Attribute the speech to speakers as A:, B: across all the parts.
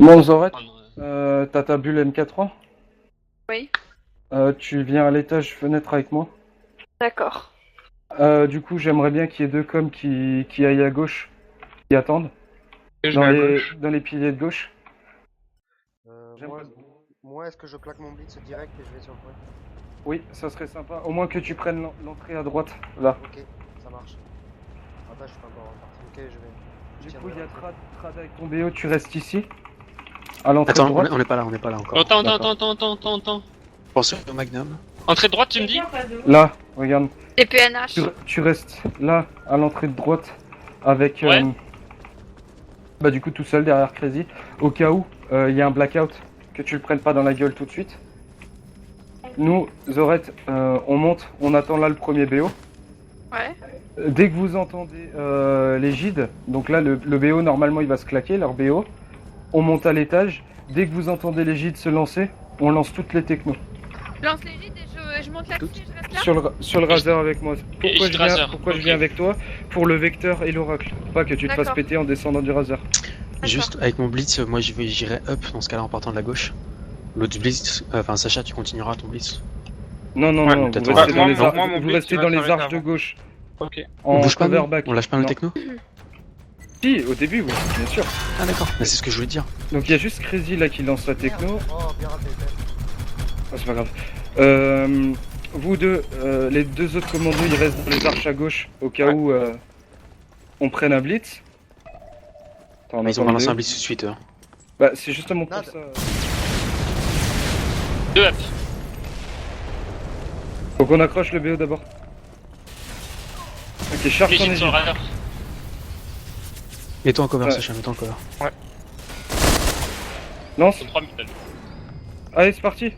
A: Bon, Zoret,
B: Prendre,
A: t'as ta bulle MK3?
C: Oui.
A: Tu viens à l'étage fenêtre avec moi.
C: D'accord.
A: Du coup, j'aimerais bien qu'il y ait deux coms qui aillent à gauche, qui attendent,
D: Et je
A: dans
D: vais à
A: les,
D: gauche.
A: dans les piliers de gauche.
E: Moi,
A: J'aimerais-
E: moi est-ce que je claque mon blitz direct et je vais sur le point?
A: Oui, ça serait sympa. Au moins que tu prennes l'entrée à droite, là.
E: Ok, ça marche. Attends, je suis pas encore reparti. Ok, je vais. Je
A: Du
E: tiens
A: coup, il y a
E: l'entrée.
A: Trad avec ton BO, tu restes ici. À l'entrée
F: Attends,
A: droite.
F: on n'est pas là encore.
B: Attends,
A: D'accord.
B: attends.
F: Pense au Magnum.
B: Entrée de droite, tu me dis?
A: Là, regarde.
C: Et PNH.
A: Tu restes là, à l'entrée de droite, avec...
B: Ouais.
A: Bah du coup, tout seul derrière Crazy. Au cas où il y a un blackout, que tu le prennes pas dans la gueule tout de suite. Nous, Zoret, on monte, on attend là le premier BO.
C: Ouais.
A: Dès que vous entendez les gides, donc là le BO normalement il va se claquer, leur BO, on monte à l'étage. Dès que vous entendez les gides se lancer, on lance toutes les technos.
C: Je lance les gides et je monte là-dessus et je reste là.
A: Sur le raser avec moi. Pourquoi
B: gide
A: je viens,
B: raser,
A: pourquoi je
B: ok.
A: viens avec toi? Pour le vecteur et l'oracle. Pas que tu te fasses
C: D'accord.
A: péter en descendant du raser.
F: Juste avec mon blitz, moi j'irai up dans ce cas-là en partant de la gauche. L'autre blitz, enfin Sacha, tu continueras ton blitz.
A: Non, non,
D: Ouais,
A: non, vous
F: peut-être
A: restez
F: pas.
A: dans les,
D: Moi,
A: ar-
D: moi, mon
A: vous
D: blitz,
A: restez
D: il va
A: dans les
D: s'arrêter
A: arches de
D: avant.
A: gauche.
D: Ok.
A: En
F: On bouge pas, nous
A: coverback.
F: On lâche pas nos
A: Non.
F: techno.
A: Si, au début, oui, bien sûr.
F: Ah d'accord, bah, c'est ce que je voulais dire.
A: Donc il y a juste Crazy là qui lance sa techno.
E: Oh, bien raté.
A: Oh, c'est pas grave. Vous deux, les deux autres commandos, ils restent dans les arches à gauche au cas
D: Ouais.
A: où on prenne un blitz. Attends, on
F: Ils ont
A: attend
F: balancé
A: le
F: un
A: BO.
F: blitz tout de suite.
A: Bah, c'est justement pour
E: Nade.
A: ça.
B: 2 up.
A: Faut qu'on accroche le BO d'abord. Ok, charge
B: Les
A: ton
B: gides sur le
A: égide.
B: radar.
F: Mets-toi en cover,
A: Ouais.
F: Sacha, mets-toi en cover.
A: Lance.
B: Sur 3 minutes.
A: Allez, c'est parti.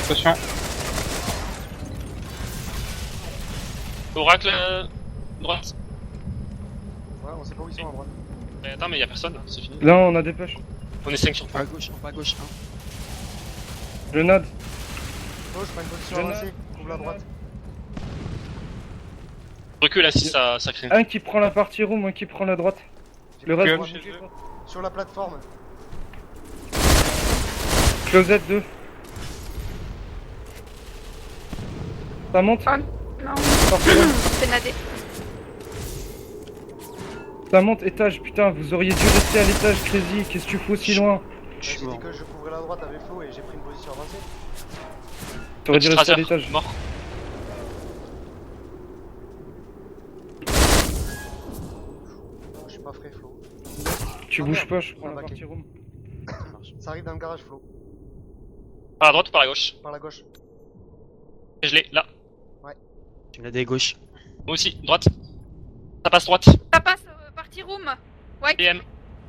D: Attention.
B: Oracle, droite.
E: Ouais, on sait pas où ils sont à droite.
B: Attends, mais y'a personne là, c'est fini.
A: Là, on a des push.
B: On est 5 sur
F: En
B: 3.
F: bas à gauche, hein.
A: Je nade.
E: Gauche, prends une position
A: Je
E: avancée. Couvre la droite.
B: Recule là si ça craint.
A: Un qui prend la partie room, un qui prend la droite.
E: J'ai
A: Le
E: pris
A: reste,
E: la
D: Chez
E: droite.
D: eux.
E: Sur la plateforme.
A: closette 2. Ça monte.
C: Non,
A: Parfait.
C: c'est nadé.
A: Ça monte, étage. Putain, vous auriez dû rester à l'étage, Crazy. Qu'est-ce que tu fous aussi loin?
F: Je
E: J'ai
F: suis
E: dit
F: mort.
E: que je couvrais la droite avec Flo et j'ai pris une position avancée.
A: T'aurais dû
B: Petit
A: rester à
B: tracer,
A: l'étage.
B: mort.
E: Je suis pas frais, Flo.
A: Tu
E: Ah,
A: bouges
E: merde.
A: pas, je prends
E: On
A: la
E: a baqué.
A: partie room.
F: Ça marche.
E: Ça arrive dans le garage, Flo.
B: Par la droite ou par la gauche?
E: Par la gauche.
B: Et je l'ai, là.
F: Tu me l'as dit gauche.
B: Moi aussi, droite. Ça passe droite.
C: Ça passe, partie room. White.
B: PM.
A: Je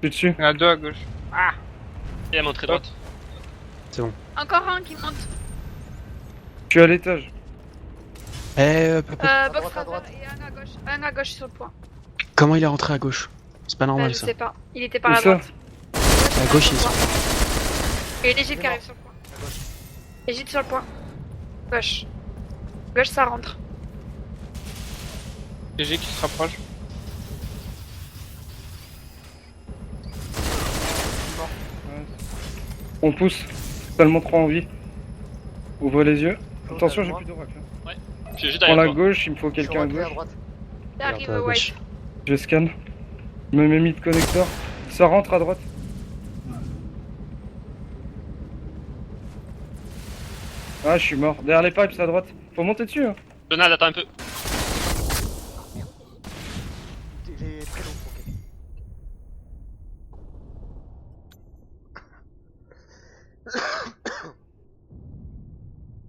A: suis dessus.
D: Il y en a deux à gauche.
B: PM entrée droite.
C: Encore un qui monte.
A: Je suis à l'étage.
C: Box
E: droite, à
C: raser
E: droite.
C: et un à gauche. Un à gauche sur le point.
F: Comment il est rentré à gauche? C'est pas
C: Bah,
F: normal
C: je
F: ça.
C: sais pas. Il était par
A: Où
C: la
A: ça
C: droite.
F: À gauche, il est
C: sur le point. Et les gides
E: Il est
C: qui arrivent
E: mort.
C: sur le point.
E: À gauche.
C: Les gides sur le point. Gauche. Gauche, ça rentre.
D: GG qui se rapproche.
A: On pousse. Seulement 3 en vie. Ouvrez les yeux.
E: Flo,
A: Attention,
E: t'as
A: j'ai
E: le
A: plus d'oracle. Hein.
B: Je suis juste
A: Prends la
B: derrière toi.
A: gauche, il me faut
E: Je suis
A: quelqu'un à
E: rentré à
A: gauche.
E: droite.
C: Ça arrive,
F: à
C: White.
F: gauche.
A: Je scanne. Je me mets mid connecteur. Ça rentre à droite. Ah, je suis mort. Derrière les pipes, c'est à droite. Faut monter dessus. Hein.
B: Donald, attends un peu.
E: Il est très long. Ok.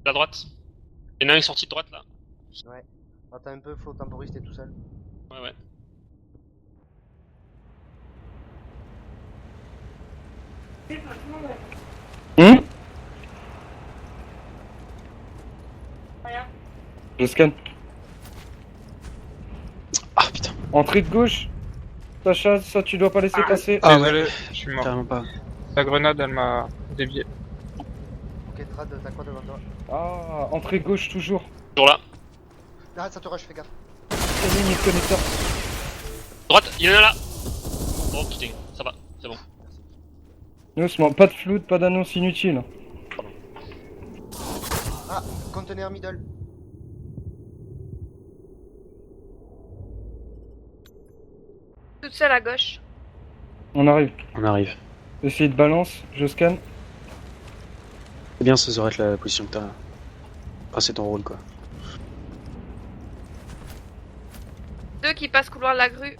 B: La droite. Il y en a un qui est sorti de droite là.
E: Ouais. Attends un peu, Flo temporise, t'es tout seul.
B: Ouais, ouais.
A: Hum Je scanne.
F: Ah putain.
A: Entrée de gauche. Sacha, ça tu dois pas laisser passer.
F: Ah
D: Désolé, je suis mort.
F: Carrément pas.
D: La grenade, elle m'a dévié.
E: Ok, Trad, t'as quoi devant toi?
A: Ah, entrée gauche toujours.
B: Toujours là.
E: Arrête, ça te rush, fais gaffe.
A: Scanner mid connecteur.
B: Droite, il y en a là. Oh putain, ça va, c'est bon.
A: Doucement, pas de floute, pas d'annonce inutile.
E: Ah, conteneur middle.
C: Toute seule à gauche.
A: On arrive.
F: On arrive.
A: Essayez de balance, je scanne.
F: C'est bien, ça aurait la position que t'as. Enfin, c'est ton rôle, quoi.
C: 2 qui passent couloir de la grue.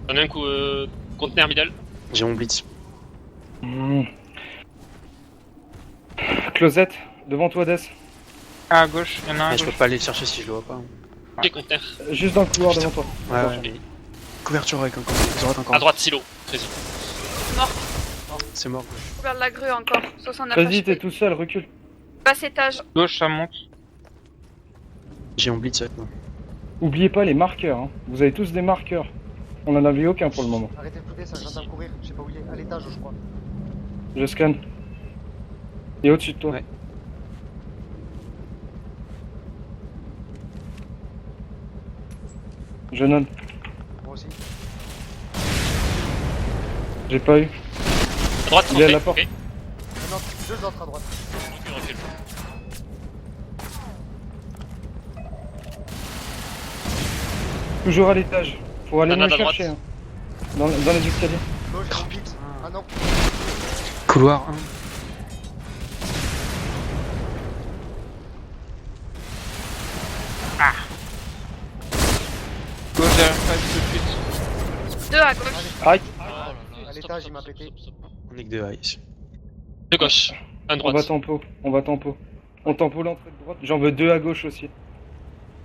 B: On a un coup conteneur middle.
F: J'ai mon blitz.
A: Mmh. Closette, devant toi, Des.
D: Ah, à gauche, il y en a un à
F: Ah, je peux
D: gauche.
F: pas aller le chercher si je le vois pas.
B: Ok, conteneur.
A: Juste dans le couloir
F: Putain.
A: devant toi.
F: Ouais, ouais, mais... Couverture avec encore. Zorette encore.
B: À droite, silo. Vas-y.
F: C'est mort.
C: Couloir de la grue encore. 69
A: Vas-y, t'es
C: HP.
A: tout seul, recule.
C: Passe étage.
D: Gauche, ça monte.
F: J'ai mon blitz avec moi.
A: Oubliez pas les marqueurs, hein. Vous avez tous des marqueurs. On en avait aucun pour le moment.
E: Arrêtez de flouter, ça j'entends courir. Je sais pas où il est. À l'étage, je crois.
A: Je scanne. Et au-dessus de toi.
F: Ouais.
A: Je note.
E: Moi aussi.
A: J'ai pas eu.
B: À droite,
A: Il est à la
B: rentrez.
A: porte.
B: Ok.
E: Un autre, 2 autres à droite.
B: Recule, recule.
A: Toujours à l'étage. Faut aller
B: Grenade
A: me
B: à droite.
A: chercher. Hein. Dans les escaliers.
E: Gauche, on vite. Ah non.
F: Couloir 1.
D: Gauche derrière face tout de suite.
C: 2 à gauche.
A: Aïe.
E: À l'étage, il m'a pété.
F: On est que deux ici.
B: De gauche. Un
A: On va
B: droite.
A: tempo. On va tempo. On tempo l'entrée de droite. J'en veux 2 à gauche aussi.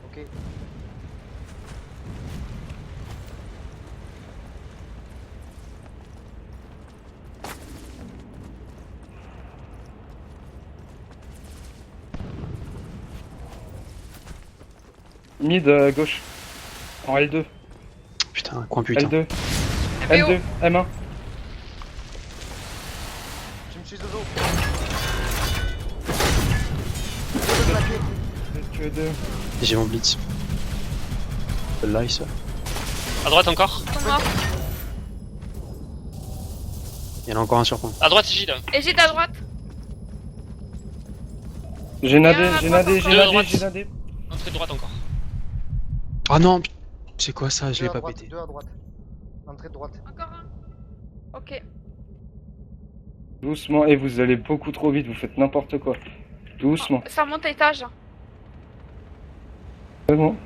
E: Ok.
A: Mid à gauche. En L2.
F: Putain, coin putain.
A: L2.
C: BO.
A: L2. M1.
E: Je me suis dodo. Deux plaqués.
A: Tu es 2.
F: J'ai mon blitz. Là, ça.
B: À droite encore.
C: Ils sont morts.
F: Il y en a encore un sur point.
B: À droite, Gilles.
C: Et j'ai à droite.
A: J'ai nadé,
C: Et un à
A: j'ai
C: droite
A: nadé,
C: encore.
A: j'ai
B: Deux à
A: nadé,
B: droite.
A: j'ai nadé.
B: Entrée droite encore.
F: Ah non, c'est quoi ça? Je
E: Deux
F: l'ai
E: à
F: pas
E: droite,
F: pété.
E: 2 à droite. Entrée de droite.
C: Encore un. Ok.
A: Doucement. Et vous allez beaucoup trop vite, vous faites n'importe quoi. Doucement.
C: Ça monte à étage.
A: C'est bon.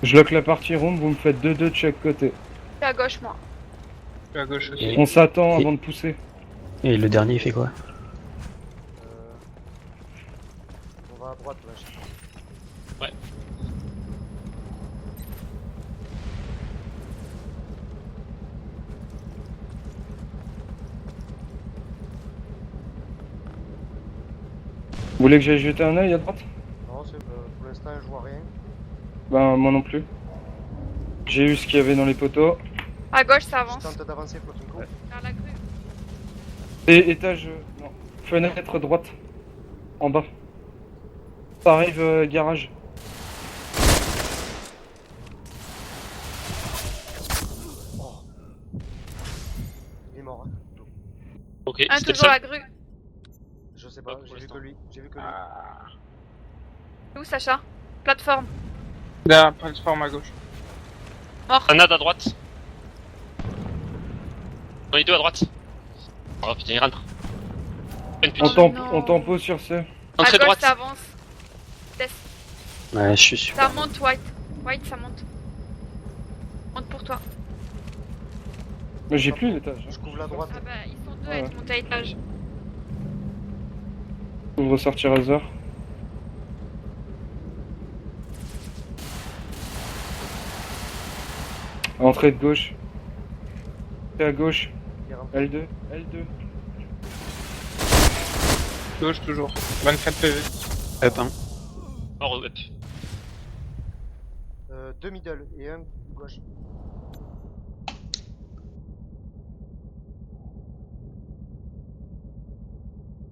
A: Je lock la partie ronde, vous me faites 2-2 de chaque côté.
C: Je suis à gauche, moi.
D: Je suis à gauche aussi.
F: Et,
A: On s'attend avant de pousser.
F: et le dernier, il fait quoi?
E: On va à droite, wesh.
A: Vous voulez que j'aille jeter un œil à droite?
E: Non, pour l'instant, je vois rien.
A: Ben, moi non plus. J'ai eu ce qu'il y avait dans les poteaux.
C: À gauche, ça
E: Je
C: avance.
E: tente d'avancer, floating coup.
C: Vers la grue.
A: Et étage. Non. Fenêtre droite. En bas. Ça arrive, garage.
E: Oh. Il est mort. Hein.
B: Ok.
C: Un
B: C'était le
C: toujours à
B: seul.
C: la grue.
E: Je sais pas,
B: Pour
E: j'ai vu
B: l'instant.
E: que lui. J'ai vu que lui.
D: Ah.
C: Où, Sacha? Plateforme.
D: Derrière, plateforme à gauche.
B: Grenade à droite. On est deux à droite. Oh putain, il rentre. Une
A: On,
B: pute.
C: non.
A: on tempo sur ce.
C: À
B: Entrée
C: gauche,
B: droite.
C: ça avance.
F: Ouais, je suis super.
C: Ça monte, White. White, ça monte. Monte pour toi.
A: Mais j'ai plus l'étage. Hein.
E: Je couvre la droite.
C: Ah bah, ils sont deux à
A: Ouais.
C: être montés à étage.
A: On va ressortir hasard. Entrée de gauche. Et à gauche.
E: Il est rentré.
A: L2. L2.
D: Gauche toujours. 24 PV.
F: Up 1.
B: Mort up.
E: 2 middle et un gauche.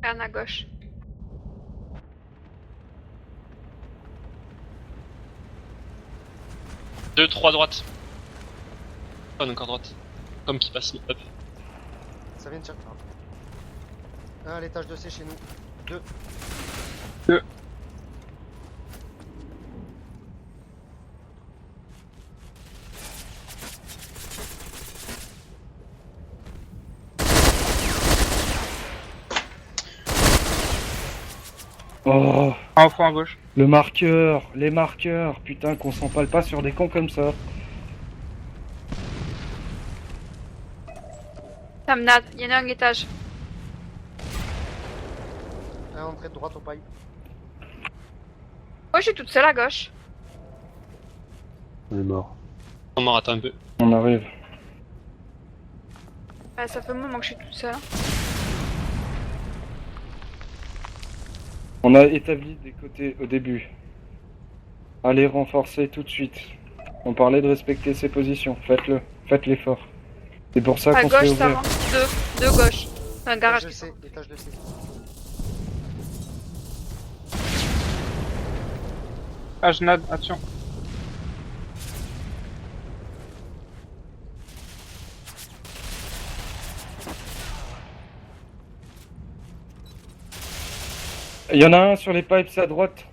C: Un à gauche.
B: 2, 3 droite. Oh, encore droite. Comme qui passe, hop.
E: Ça vient de tirer. Un à l'étage de C chez nous. 2.
A: Oh,
D: Un au fond à gauche.
A: le marqueur, les marqueurs, putain qu'on s'empale pas sur des cons comme ça.
C: Tamnade, il y en a un étage.
E: Un entrée de droite au pipe.
C: Moi je suis toute seule à gauche.
F: On est mort.
B: On m'en rate un peu.
A: On arrive.
C: Ça fait un moment que je suis toute seule.
A: On a établi des côtés au début. Allez renforcer tout de suite. On parlait de respecter ses positions. Faites-le. Faites l'effort. C'est pour ça
C: À
A: qu'on se fait
C: gauche ça
A: ouvrir.
C: rentre. Deux gauche. Un garage.
E: Étage de C. Étage de C.
D: Ah, je nade, attention.
A: Il y en a un sur les pipes à droite.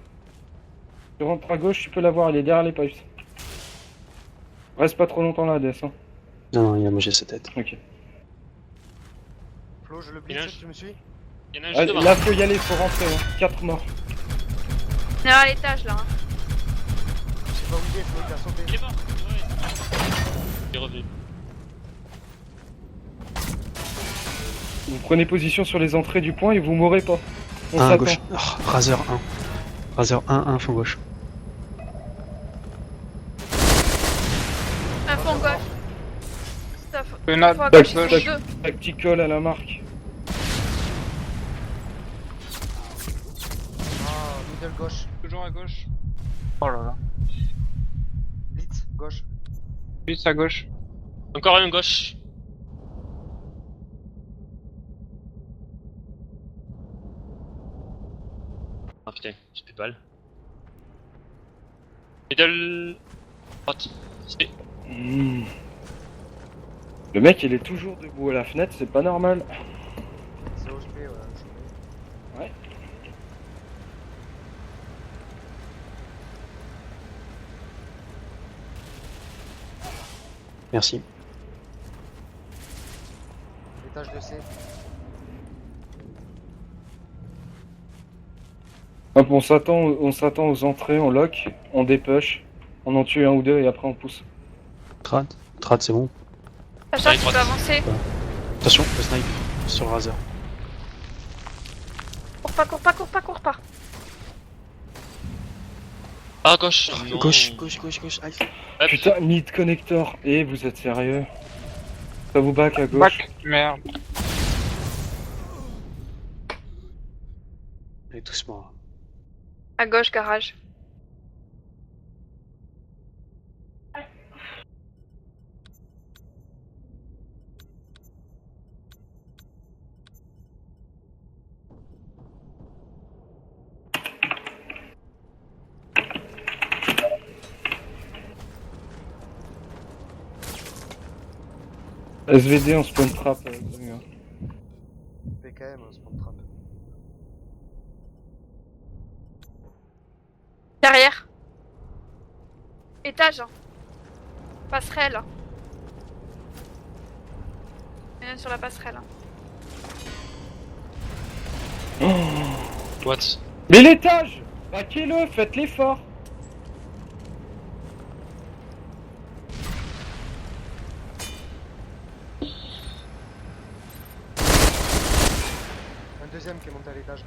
A: Tu rentres à gauche, tu peux l'avoir, il est derrière les pipes. Reste pas trop longtemps là, DS. Hein.
F: Non, il a mangé sa tête.
A: Ok.
E: Flo, je le
B: Il y en a
E: blitz, tu me suis?
B: Il y en a un
A: Ah,
B: juste devant.
A: là, faut y aller, faut rentrer. Hein. 4 morts.
C: Il y en a à l'étage là. Hein.
E: Je sais pas où il est, Flo, il a sauté.
B: Il est mort. Ouais. Il est revenu.
A: Vous prenez position sur les entrées du point et vous mourrez pas. On
F: 1 à
A: s'attend.
F: gauche. Oh, Razer 1. Razer 1, fond gauche.
C: Un fond gauche. Ça
D: Je nade,
C: faut à
A: Tac,
C: gauche, ils
A: tac.
C: sont deux.
A: Tactical à la marque.
E: Ah, middle gauche.
D: toujours à gauche. Oh là là.
E: Blitz, gauche.
D: Blitz à gauche.
B: Encore un gauche. Ah putain, j'ai plus de balles. Middle. Droite. C'est.
A: Mmh. Le mec, il est toujours debout à la fenêtre, c'est pas normal.
E: C'est OSP, ouais.
A: Ouais.
F: Merci.
E: Étage de C.
A: Hop, on s'attend aux entrées, on lock, on dépush, on en tue un ou deux et après on pousse.
F: Trad, c'est bon.
C: Sacha,
B: Allez,
C: tu peux
B: droite.
C: avancer.
F: Attention, le snipe sur Razer.
C: Cours pas, cours pas, cours pas, cours pas.
B: Ah, gauche. Non.
F: Gauche. Aïe.
B: Hop.
A: Putain, mid connector. Et vous êtes sérieux? Ça vous back à gauche.
D: Back, merde.
F: Allez, doucement.
C: À gauche, garage.
A: SVD en spawn trap.
E: PKM, spawn trap.
C: Derrière. Étage. Hein. Passerelle. Il y en a un sur la passerelle. Hein.
B: What?
A: Mais l'étage! Baquez-le, faites l'effort!
E: Un deuxième qui est monté à l'étage.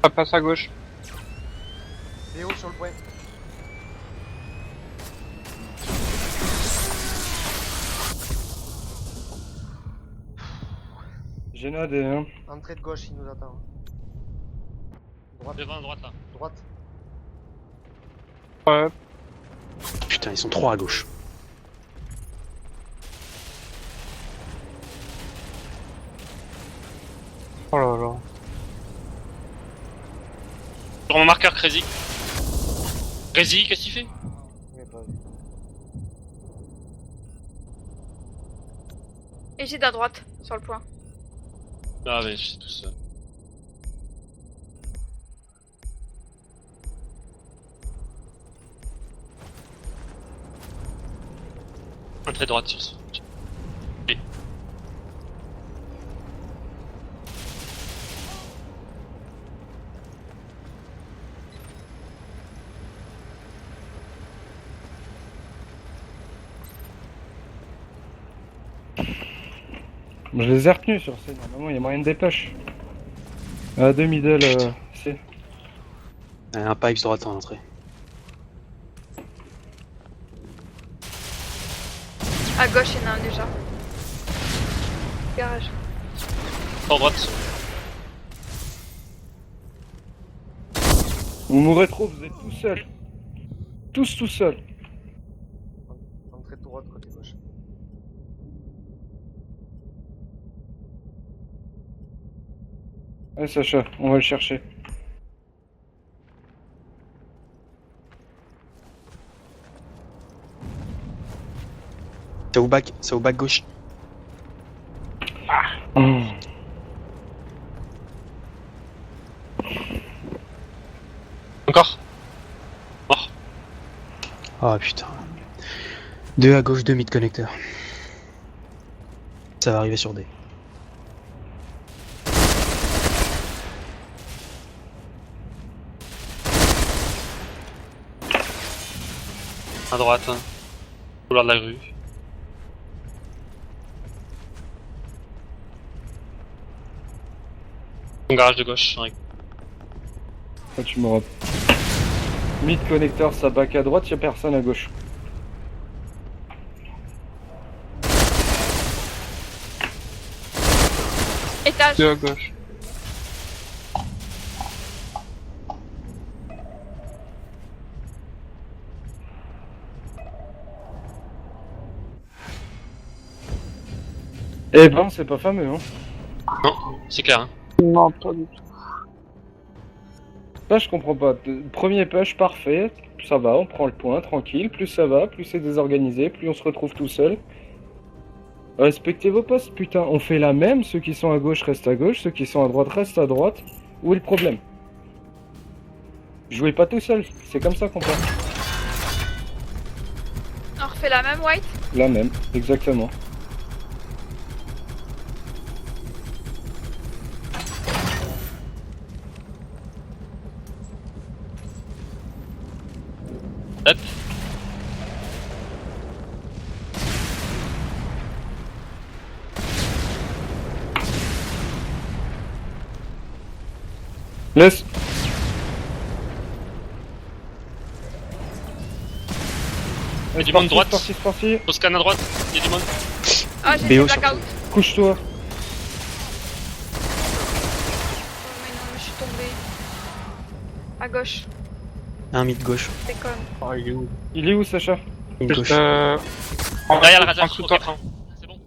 D: Ça passe à gauche.
E: BO sur le point.
A: J'ai nadé, hein.
E: Entrée de gauche, il nous attend. Droite,
B: Devant à droite là.
E: droite.
F: Putain, ils sont 3 à gauche.
D: Oh là là.
B: Sur mon marqueur, Crazy. Crazy, qu'est-ce qu'il fait?
E: Mais pas
C: Égide à droite, sur le point.
B: Ah mais je suis tout seul. Entrée droite sur ce. Oui.
A: Je les ai retenus sur C, normalement il y a moyen de dépêche. À deux middle, C.
F: Un pipes droite en entrée.
C: À gauche, il y en a un déjà. Garage.
B: En droite.
A: Vous mourrez trop, vous êtes tout seuls. Tous tout seuls.
E: Entrée de droite, côté gauche.
A: Ouais Sacha, on va le chercher.
F: C'est au back gauche.
A: Mmh.
B: Encore. Mort.
F: Oh putain. 2 à gauche, 2 mid connecteur. Ça va arriver sur D.
B: À droite. Hein. Couloir de la rue. Mon garage de gauche. Ouais.
A: Ah, tu m'auras. Mid connecteur, ça back à droite, y'a personne à gauche.
C: Étage.
D: 2 à gauche.
A: Eh ben, c'est pas fameux, hein.
B: Non, c'est clair. Hein.
D: Non, pas du tout.
A: Ça, je comprends pas. Premier push, parfait. Ça va, on prend le point, tranquille. Plus ça va, plus c'est désorganisé, plus on se retrouve tout seul. Respectez vos postes, putain. On fait la même. Ceux qui sont à gauche restent à gauche. Ceux qui sont à droite restent à droite. Où est le problème? Jouez pas tout seul. C'est comme ça qu'on perd.
C: On refait la même, White.
A: La même, exactement.
B: Hop.
A: Laisse.
B: Il y a du monde droite.
A: Sportif, sportif.
B: Au scan à droite. Il y a du monde.
C: Ah, j'ai
F: BO
C: fait
F: sur
C: blackout.
A: Couche-toi.
C: Oh, mais non, je suis tombée. À gauche,
F: Un mid gauche.
C: c'est con.
D: Oh, il est où?
A: Il est où, Sacha?
F: Une gauche.
B: Derrière le radar.
D: en dessous de
B: Ok,
D: toi.
B: prends. C'est bon.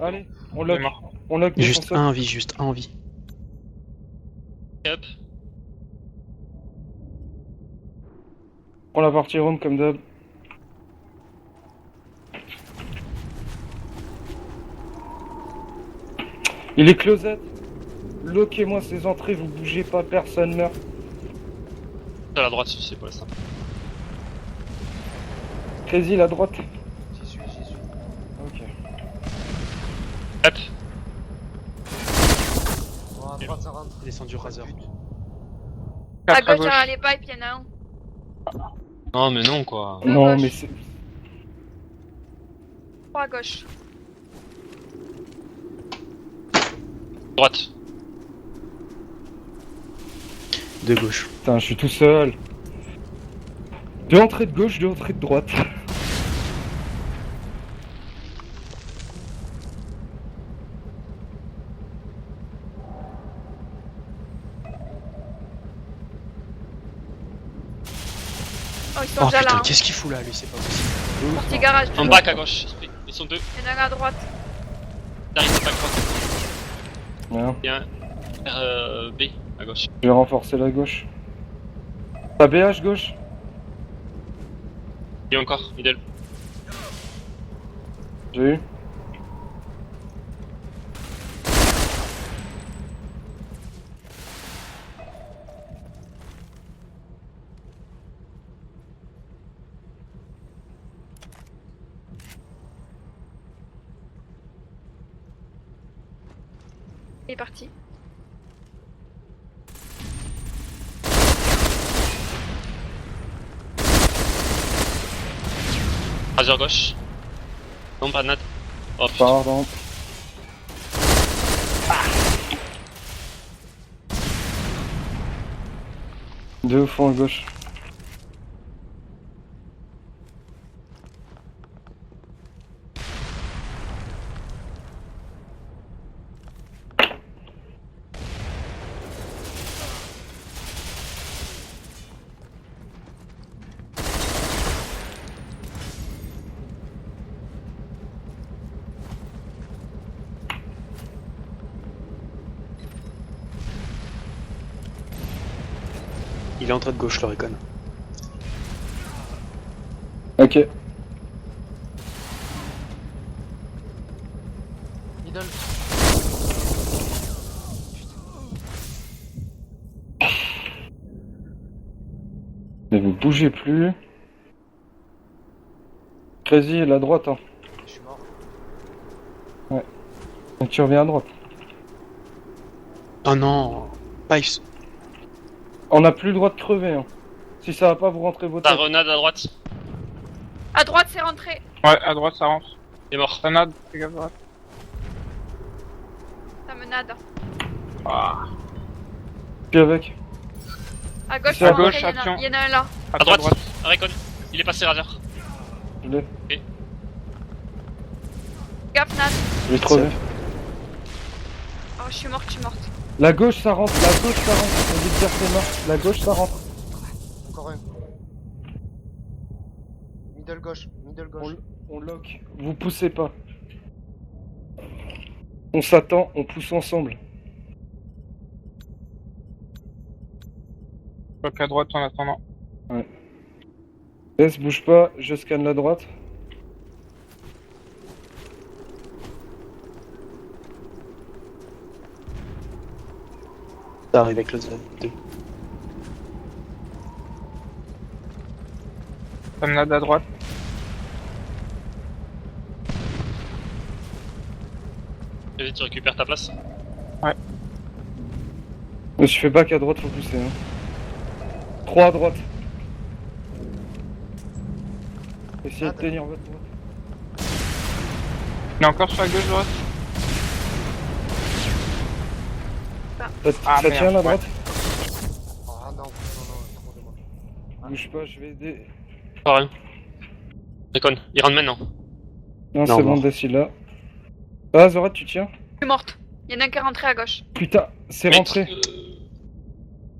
A: Allez, on
D: Il est
A: lock.
D: mort.
A: On lock.
F: Juste
A: défonce-le.
F: un en vie, juste un en vie.
B: Hop.
A: Prends la partie room comme d'hab. Il est closet. Loquez-moi ces entrées, vous bougez pas, personne meurt.
B: À la droite, c'est pour l'instant.
A: Crazy, la droite.
E: J'y suis.
A: Ok.
B: Hop.
E: Bon, à droite, ça rentre.
F: Descendu raser.
C: À
D: 4 à
C: gauche,
D: gauche.
C: derrière les pipes, il y en a un.
B: Non, mais non, quoi.
C: Deux
A: Non,
C: gauche.
A: mais c'est.
C: 3 à gauche.
B: Droite.
F: De gauche.
A: Putain, je suis tout seul. Deux entrées de gauche, deux entrées de droite.
C: Oh, ils sont
F: Oh
C: déjà là.
F: putain,
C: Hein.
F: qu'est-ce qu'il fout là, lui, c'est pas possible.
C: Sortie garage.
B: En bac à gauche. Ils sont deux.
C: Il y en a un à droite.
B: Derrière, c'est pas droite.
A: Ouais,
B: Il y a un B à gauche.
A: je vais renforcer la gauche. T'as BH gauche.
B: Il y a encore, middle.
A: J'ai eu.
C: Il est parti.
B: Razor gauche. Non, pas de nade. Oh putain.
A: Pardon. Deux au fond à gauche.
F: Il est entré de gauche, le recon.
A: Ok.
E: Middle.
A: Mais vous bougez plus. Crazy, la droite, hein.
E: Je suis mort.
A: Donc tu reviens à droite.
F: Oh non. Pipes.
A: On n'a plus le droit de crever, hein. Si ça va pas, vous rentrez vos
B: Ta
A: têtes.
B: renade à droite.
C: À droite, c'est rentré.
D: Ouais, à droite ça rentre.
B: Il est mort.
D: Grenade, fais gaffe à droite.
C: Ça me nade.
D: Ah.
A: Puis avec.
C: À gauche,
A: C'est
C: c'est
A: à
C: rentré,
D: gauche,
C: il y en a-
D: action.
C: il y en a un là.
B: À droite. Recon. Il est passé Razor.
A: Je l'ai.
C: Gaffe, nade.
A: Je l'ai trouvé.
C: Oh, je suis morte.
A: La gauche, ça rentre. La gauche, ça rentre. On dit que c'est mort. La gauche, ça rentre.
E: Encore un. Middle gauche. Middle gauche.
A: On lock. Vous poussez pas. On s'attend, on pousse ensemble.
D: Bloc à droite en attendant.
A: Laisse, bouge pas. Je scanne la droite.
F: Ça arrive avec le Z2.
D: Grenade à droite.
B: Vas-y, tu récupères ta place.
A: Mais je fais back à droite, faut pousser. Hein. 3 à droite. Essayez de tenir votre droite.
D: Il est encore sur la gauche droite.
A: Ça tient la droite.
E: Ah non, trop de monde.
A: Bouge pas, je vais aider.
B: Pas rien. Recon, il rentre maintenant.
A: Non,
F: Non,
A: c'est bon,
F: mort.
A: Desi là. Ah, Zorat, tu tiens?
C: Je suis morte. Il y en a un qui est rentré à gauche.
A: Putain, c'est
B: Mec,
A: rentré.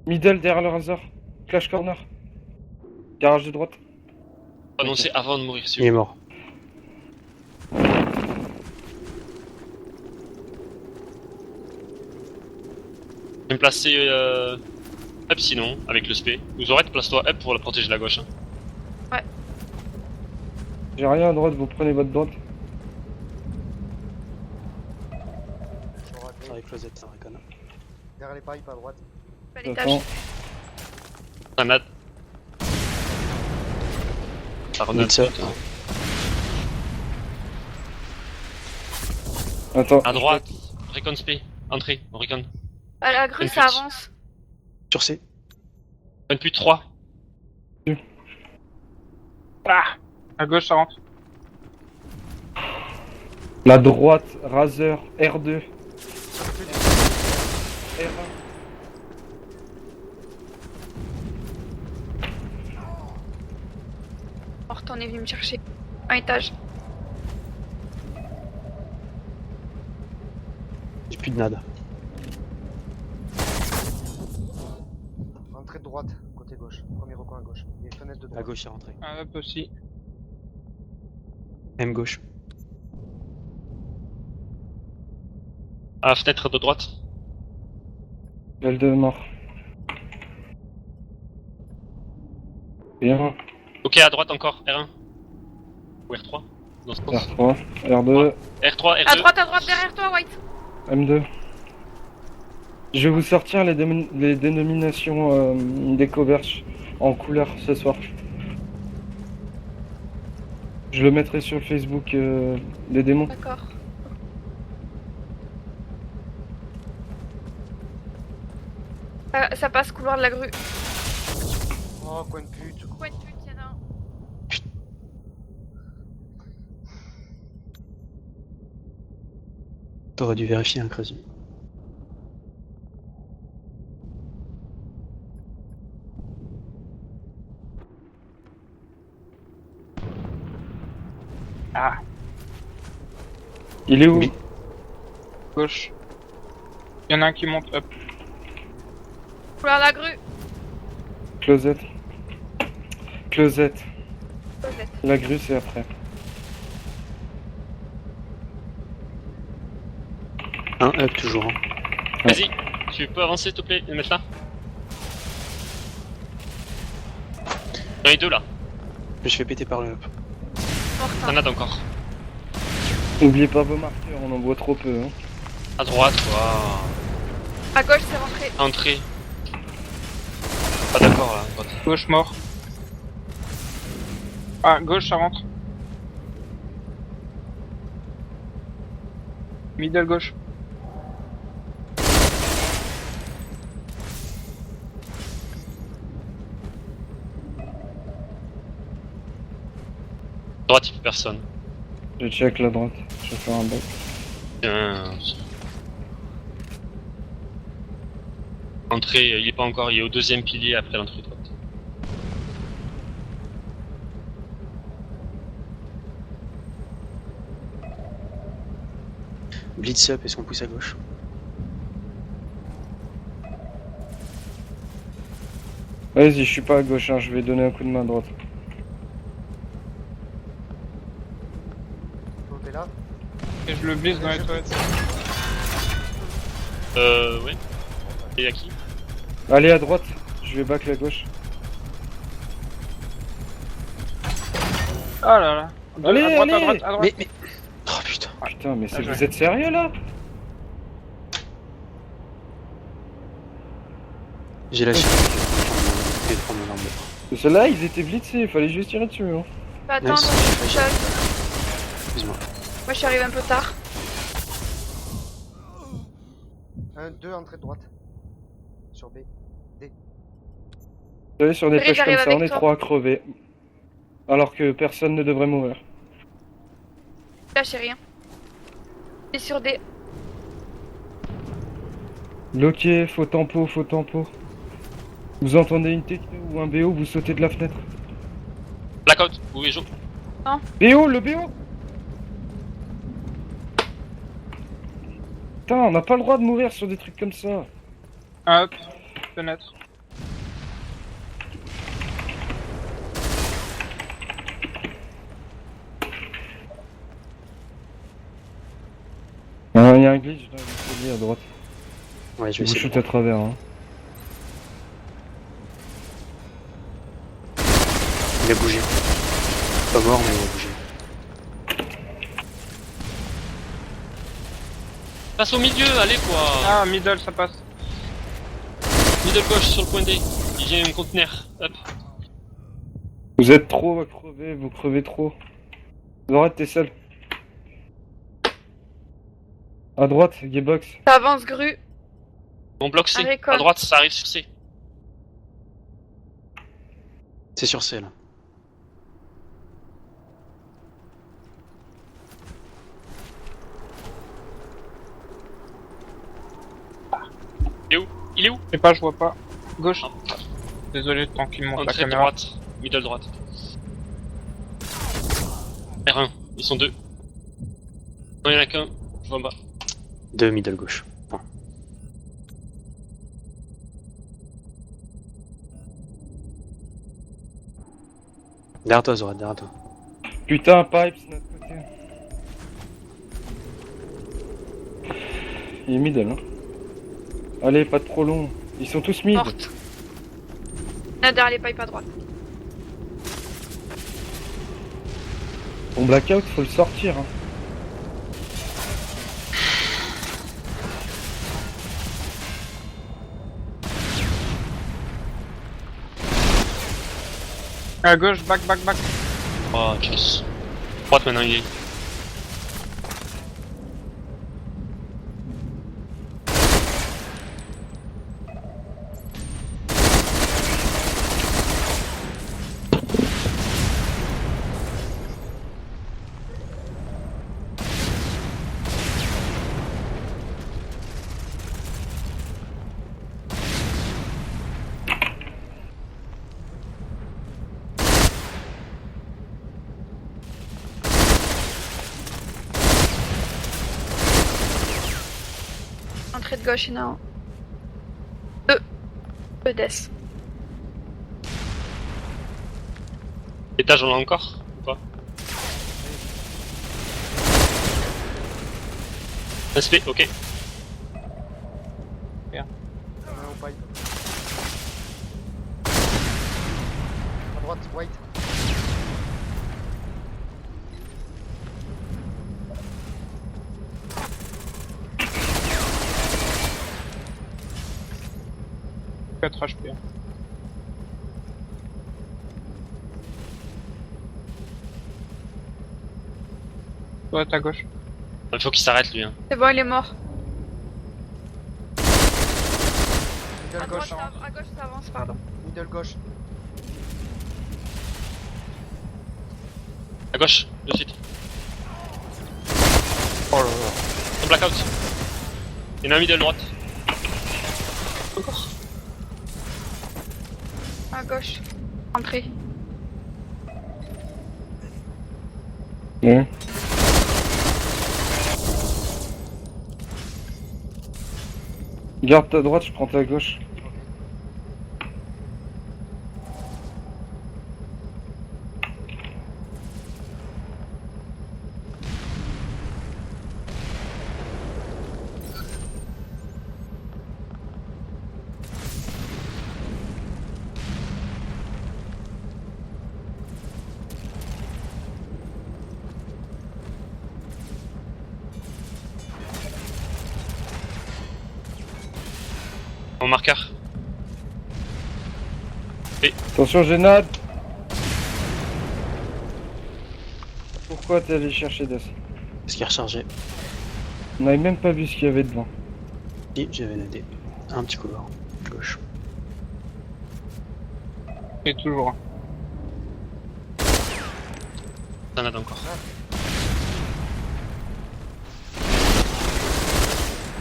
A: Middle derrière le Razor. Clash corner. Garage de droite.
B: Annoncé avant de mourir,
F: Il
B: s'il
F: est
B: vous
F: mort.
B: plaît. Me placer up sinon, avec le spé. Ou Zorette, place-toi up pour la protéger la gauche. Hein.
A: J'ai rien à droite, vous prenez votre droite.
E: Faut rater.
F: Ça avec le Z, ça recon.
E: Derrière les pipes à droite.
C: À l'étage.
A: J'attends.
B: Grenade. Ta renade.
F: Mid-shot.
A: Attends.
B: À droite. Recon spé. Entrée. On recon.
C: À la grue,
B: Une
C: ça
B: pute.
C: avance.
F: Sur C.
B: Une pute 3.
D: Ah. À gauche ça rentre.
A: La droite, Razor, R2. R1.
C: Morte, on est venu me chercher. Un étage.
F: J'ai plus de nade.
E: Entrée de droite, côté gauche. Premier recoin à gauche. Il y a une fenêtre de
F: À
E: droite.
F: gauche, c'est rentré.
D: Un up aussi.
F: M gauche.
B: À la fenêtre de droite.
A: L2 mort. Bien.
B: Ok, à droite encore. R1. Ou R3 dans ce sens.
A: R3, R2,
B: R3,
C: À
B: R2.
C: droite, derrière toi, White.
A: M2. Je vais vous sortir les dénominations des coverts en couleur ce soir. Je le mettrai sur le Facebook des démons.
C: D'accord. Ça passe couloir de la grue.
E: Oh, coin de pute.
C: Coin de pute, y'en a un.
F: T'aurais dû vérifier un Crazy.
D: Ah,
A: Il est où?
F: Oui.
D: gauche. Il y en a un qui monte up.
C: Couloir de la grue.
A: Closette. Closette.
C: Cosette.
A: La grue c'est après.
F: Un up toujours. Hein.
B: Vas-y, tu peux avancer s'il te plaît et mettre là. Il y en a deux là,
F: Je fais péter par le up.
B: t'en as encore.
A: N'oubliez pas vos marqueurs, on en voit trop peu. Hein.
B: À droite, waouh.
C: À gauche, c'est rentré.
B: Entrée. Pas d'accord là, à droite.
D: Gauche mort. Ah, gauche ça rentre. Middle gauche.
B: Droite, il fait personne.
A: Je check la droite, je vais faire un bac.
B: Tiens. Entrée, il est pas encore, il est au deuxième pilier après l'entrée droite.
F: Blitz up, est-ce qu'on pousse à gauche?
A: Vas-y, je suis pas à gauche, hein, je vais donner un coup de main à droite.
E: Oh, t'es là.
D: Et je le blisse dans les toilettes.
B: Ouais. Et y'a qui?
A: Allez à droite, je vais back la gauche.
D: Ah là là.
A: Allez,
D: à droite,
A: allez.
D: à droite, à droite.
F: Mais... Oh putain.
A: Putain, mais
D: Ah,
A: vous êtes sérieux là?
F: J'ai lâché. Je vais prendre mon arme.
A: Ceux-là, ils étaient blitzés, il fallait juste tirer dessus. Hein.
C: Tu peux attendre,
F: Nice.
C: je suis seule.
F: Excuse-moi.
C: Moi, je suis arrivé un peu tard.
E: Deux entrées de droite. Sur B.
A: Vous savez, sur des
C: Allez,
A: flèches comme
C: j'arrive
A: ça, on
C: avec
A: est
C: toi.
A: trois à crever. Alors que personne ne devrait mourir.
C: Là, j'ai rien. Et sur des.
A: Bloqué, faux tempo, faux tempo. Vous entendez une techno ou un BO, vous sautez de la fenêtre.
B: Blackout, où est Jo?
A: BO, le BO! Putain, on n'a pas le droit de mourir sur des trucs comme ça.
D: Un up. Fenêtre.
A: Il y a un glitch dans l'escalier à droite.
F: Ouais, je
A: Je
F: vais
A: vous
F: essayer.
A: shoot à travers. Hein.
F: Il a bougé. Pas mort, mais il a bougé.
B: Passe au milieu, allez quoi.
D: Ah, middle, ça passe.
B: Middle gauche sur le point D. Il vient me contenir. Hop.
A: Vous êtes trop à crever, vous crevez trop. Zorette, t'es seul. À droite, Gaybox.
C: Ça avance grue.
B: On bloque C.
C: Un récolte.
B: À droite, ça arrive sur C.
F: C'est sur C là.
B: Il est où?
D: Je sais pas, je vois pas. Gauche.
B: Ah.
D: Désolé, tant qu'il monte la
B: Entrée
D: caméra.
B: droite. Middle droite. R1. Ils sont deux. Non, il y en a qu'un. Je vois en bas.
F: 2 middle gauche. Point. Derrière toi, Zora, derrière toi.
A: Putain, Pipes, notre côté. Il est middle, hein. Allez, pas trop long. Ils sont tous mid.
C: Morte. Là, derrière les pipes à droite.
A: Ton blackout, faut le sortir. Hein.
D: À gauche, back.
B: Oh, Dios. Droite maintenant, il est.
C: Entrée de gauche, il y en a un. Deux deaths.
B: Étage, on l'a encore ou pas? SP, ok.
E: Au pipe. À droite, white.
D: Quatre HP. Ouais, à gauche.
B: Il faut qu'il s'arrête lui. Hein.
C: C'est bon, il est mort.
E: Middle
C: À
E: gauche.
C: droite, à gauche, ça avance, pardon.
E: Middle gauche.
B: À gauche, de suite.
D: Oh là là.
B: Un blackout. Il y en a un middle droite. Encore.
C: À gauche. Entrée.
A: Bon. Garde ta droite, je prends ta gauche.
B: Mon marqueur.
A: Attention, Génade. Pourquoi t'es allé chercher Death?
F: Parce qu'il est rechargé.
A: On n'avait même pas vu ce qu'il y avait devant.
F: Si, j'avais nadé. Un petit couloir. Gauche.
D: Et toujours.
B: Ça en a encore.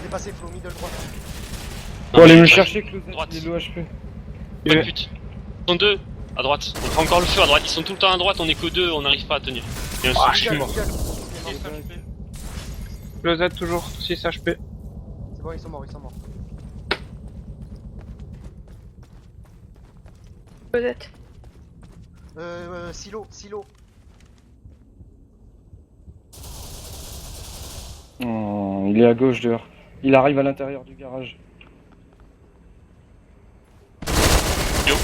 E: Dépassé, flow, middle droite.
A: Faut aller
B: mais
A: me
B: je-
A: chercher, Closette,
B: Droite.
A: il est low HP.
B: Pas de pute. Ils sont deux à droite. On prend encore le feu à droite. Ils sont tout le temps à droite, on est que deux, on n'arrive pas à tenir. Il y a un
D: je
B: souci.
D: suis mort.
E: Middle. Ok, mort.
D: Closette toujours, 6 HP.
E: C'est bon, ils sont morts.
C: Peut-être.
E: Silo.
A: Oh, il est à gauche dehors. Il arrive à l'intérieur du garage.
B: Yo.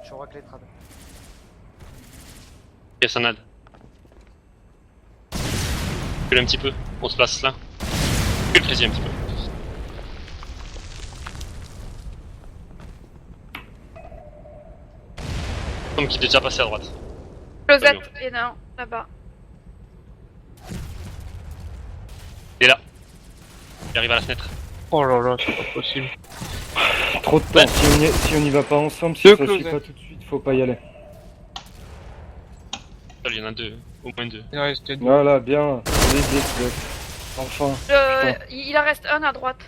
E: Je suis au raclé trad.
B: Ok, ça nade. Recule un petit peu, on se place là. Recule le 13e un petit peu. Comme qui est déjà passé à droite.
C: Closette, il y en a un là-bas.
B: Il est là. Il arrive à la fenêtre.
D: Oh là là, c'est pas possible.
A: Trop de temps.
B: Ouais.
A: Si on y va pas ensemble, si
D: Deux
A: ça suit
D: Closette.
A: pas tout de suite, faut pas y aller.
B: Il y en a deux, au moins deux.
D: Il en restait deux.
A: Voilà, bien. Allez, vite. Enfin.
C: Il en reste un à droite.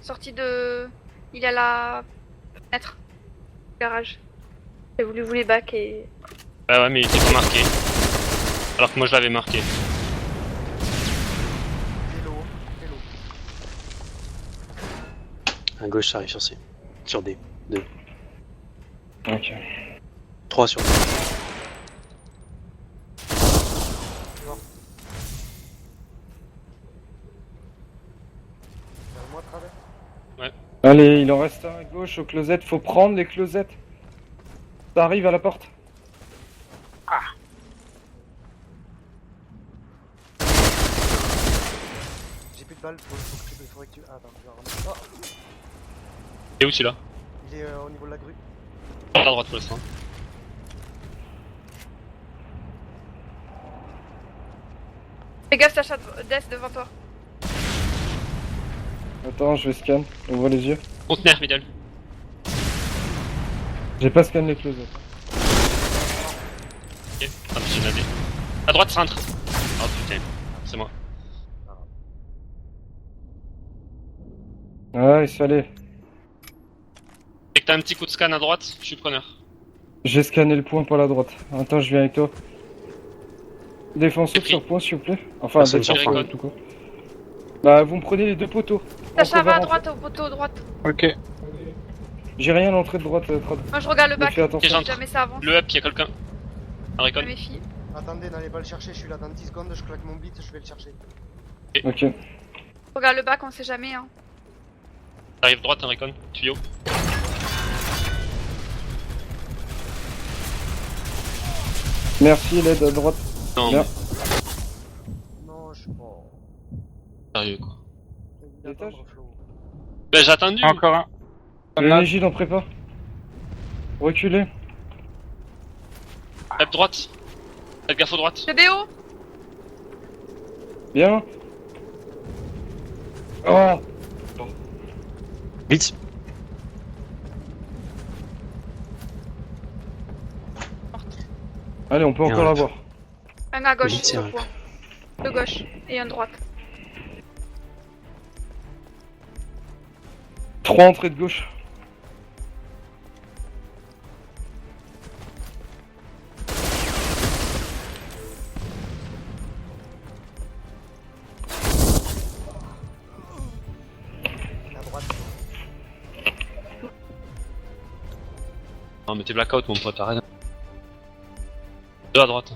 C: Sorti de. Il est à la fenêtre. Garage. J'ai voulu vous les back et.
B: Ah ouais, mais il était pas marqué. Alors que moi je l'avais marqué.
E: Hello.
F: À gauche, ça arrive sur C. Sur D. 2.
A: Ok.
F: 3 sur D.
E: Moi, trad.
A: Allez, il en reste un à gauche, aux closettes. Faut prendre les closettes. Ça arrive à la porte.
E: J'ai plus de balles, faudrait que tu... Ah, attends, je vais ramener. Oh,
B: Et où celui-là?
E: il est au niveau de la grue.
B: À droite pour l'instant.
C: Fais gaffe, Sacha, Death devant toi.
A: Attends, je vais scan. Ouvre les yeux.
B: Conteneur, middle.
A: J'ai pas scanné les closettes.
B: Ok, ah, j'ai nadé. À droite, cintre. Oh putain, c'est moi.
A: Ouais, il fallait.
B: Dès que t'as un petit coup de scan à droite, je suis preneur.
A: J'ai scanné le point pour la droite. Attends, je viens avec toi. Défenseur
B: J'ai pris.
A: sur point, s'il vous plaît. Enfin,
F: Personne
A: défenseur
B: sur point.
A: tout court. Bah, vous me prenez les deux poteaux.
C: Sacha,
A: En
C: va à
A: cover,
C: droite, au poteau, droite.
D: Ok.
A: J'ai rien à l'entrée de droite, Trod.
C: Moi, je regarde le
A: Mais
C: bac.
A: fais
B: Et
A: attention.
B: j'entre.
C: Si jamais ça avance,
B: Le up, y'a quelqu'un. Un
C: je
B: recon.
C: me méfie.
E: Attendez, n'allez pas le chercher, je suis là dans 10 secondes, je claque mon blitz, je vais le chercher.
A: Ok.
C: Regarde le bac, on sait jamais. Hein.
B: Arrive droite, un recon. Tuyau.
A: Merci, l'aide à droite.
B: Non,
A: Bien.
E: Non, je suis pas...
B: sérieux quoi.
E: J'ai envie
A: L'étage
E: d'attendre, Flo.
B: Ben j'ai attendu.
D: Encore un.
A: Le Négide en prépa. Reculez.
B: Up droite. Faites gaffe aux droite.
C: Le BO.
A: Bien. Oh.
F: Blitz.
A: Allez, on peut
F: Bien,
A: encore
F: ouais.
A: l'avoir.
C: Un à gauche,
F: Oui, c'est
C: sur
F: vrai.
C: point. De gauche. Et un de droite.
A: 3 entrées de gauche.
E: À droite.
B: Non mais t'es blackout mon pote, arrête. Deux à droite.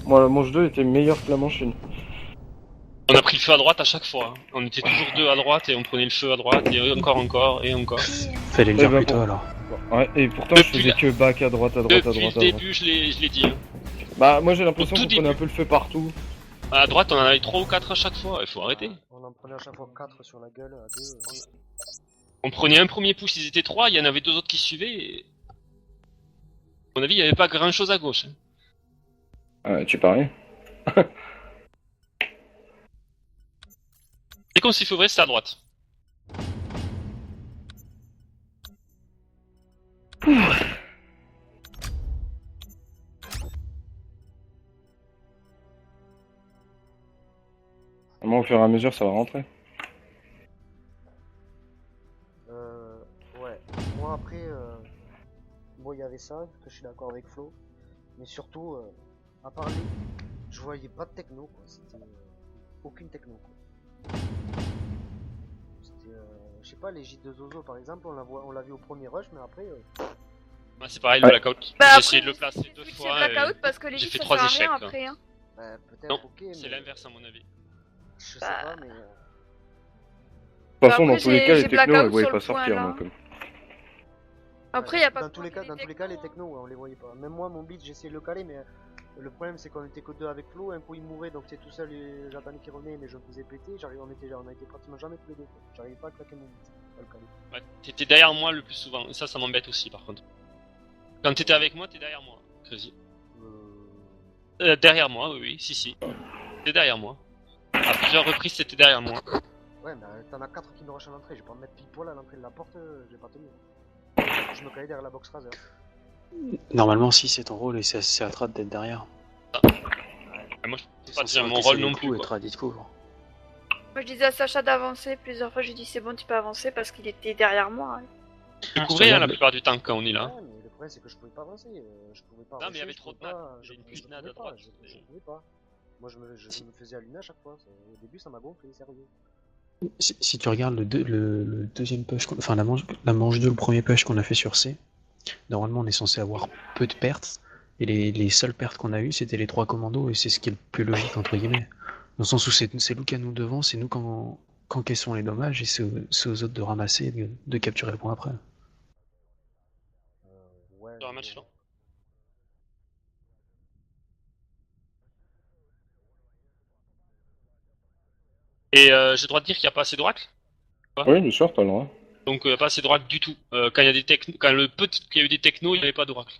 A: Moi, la manche 2 était meilleure que la manche 1.
B: On a pris le feu à droite à chaque fois. Hein. On était toujours deux à droite et on prenait le feu à droite et encore et encore.
F: Fallait le dire
A: ben,
F: plus tôt
A: bon.
F: alors.
A: Ouais, et pourtant,
B: Depuis
A: je faisais que back à droite, à droite, à
B: Depuis
A: droite,
B: le
A: à droite.
B: début, je l'ai dit. Hein.
A: Bah, moi j'ai l'impression
B: Au tout
A: qu'on prenait
B: début.
A: un peu le feu partout.
B: À droite, on en avait 3 ou 4 à chaque fois. Il faut arrêter.
E: On en prenait à chaque fois 4 sur la gueule, à 2.
B: On prenait un premier push, ils étaient 3, il y en avait 2 autres qui suivaient. Et... À mon avis, il n'y avait pas grand chose à gauche. Hein.
A: Ouais, tu paries.
B: Dès qu'on s'y fait ouvrir, c'est à droite.
A: Moi, au fur et à mesure, ça va rentrer.
E: Ouais. Moi après, bon il y avait ça, que je suis d'accord avec Flo, mais surtout, à part lui, je voyais pas de techno, quoi. C'était aucune techno, quoi. C'était, je sais pas, les gîtes de Zozo par exemple, on l'a vu au premier rush, mais après,
B: Ouais, c'est pareil,
A: Ouais.
B: le blackout.
C: Bah,
B: J'ai
C: après,
B: essayé de le placer
C: c'est
B: 2
C: switché
B: fois.
C: blackout parce que les
B: j'ai
C: gîtes
B: fait
C: ça
B: 3
C: sert à
B: échecs.
C: rien après. Hein.
E: bah, peut-être
B: Non,
E: ok,
B: c'est
E: mais
B: l'inverse à mon avis.
E: je sais
C: Bah,
E: pas, mais
A: De toute façon,
C: Après,
A: dans tous les
C: j'ai-
A: cas, les
C: j'ai
A: technos,
C: blackout
A: elles voyaient
C: sur
A: pas
C: le point,
A: sortir.
C: là.
A: Donc,
C: Après, y a pas
E: dans
C: de
E: tous les cas,
C: point,
E: les technos, ouais, on les voyait pas. Même moi, mon blitz, j'ai essayé de le caler, mais le problème c'est qu'on était que deux avec Flo, un coup il mourait, donc t'es tout seul et j'attendais qu'il revenait, mais je me faisais péter, on était pratiquement jamais tous les deux, quoi. J'arrivais pas à claquer mon blitz, à le caler.
B: Ouais, t'étais derrière moi le plus souvent. Et ça m'embête aussi par contre. Quand t'étais avec moi, t'es derrière moi. Crazy. Derrière moi, oui, si. T'es derrière moi. À plusieurs reprises, t'étais derrière moi.
E: Ouais, mais t'en as 4 qui me rushent à l'entrée, je vais pas me mettre pile poil à l'entrée de la porte, je vais pas tenir. Je me calais derrière la box raser.
F: Normalement, si c'est ton rôle et c'est à Trad d'être derrière.
B: Et moi, je peux pas dire mon rôle non plus.
F: Et
B: Quoi.
F: Trad, il te couvre.
C: Moi, je disais à Sacha d'avancer plusieurs fois. Je lui dis c'est bon, tu peux avancer parce qu'il était derrière moi. Hein.
B: Je peux couvrir hein, la plupart du temps quand on est là.
E: Ouais, mais le problème c'est que je pouvais pas avancer, je pouvais pas
B: Non, mais
E: avancer,
B: il y avait
E: je
B: trop de
E: pouvais
B: nattes.
E: pas,
B: Il y a une
E: je
B: cuisine à
E: pouvais pas,
B: droite.
E: je pouvais pas. Moi je me faisais allumer à chaque fois, au début ça m'a gonflé, sérieux.
F: Si tu regardes le deuxième push, enfin la manche 2, le premier push qu'on a fait sur C, normalement on est censé avoir peu de pertes, et les seules pertes qu'on a eues c'était les 3 commandos, et c'est ce qui est le plus logique entre guillemets. Dans le sens où c'est Luke à nous devant, c'est nous qu'encaissons les dommages et c'est aux autres de ramasser et de capturer le point après.
E: Ouais.
B: Sur un match lent. Et j'ai le droit de dire qu'il n'y a pas assez d'oracles.
A: Oui, bien sûr, t'as le droit.
B: Donc il n'y a pas assez d'oracles du tout. Quand il y a des quand le peu qu'il y a eu des technos, il n'y avait pas d'oracle.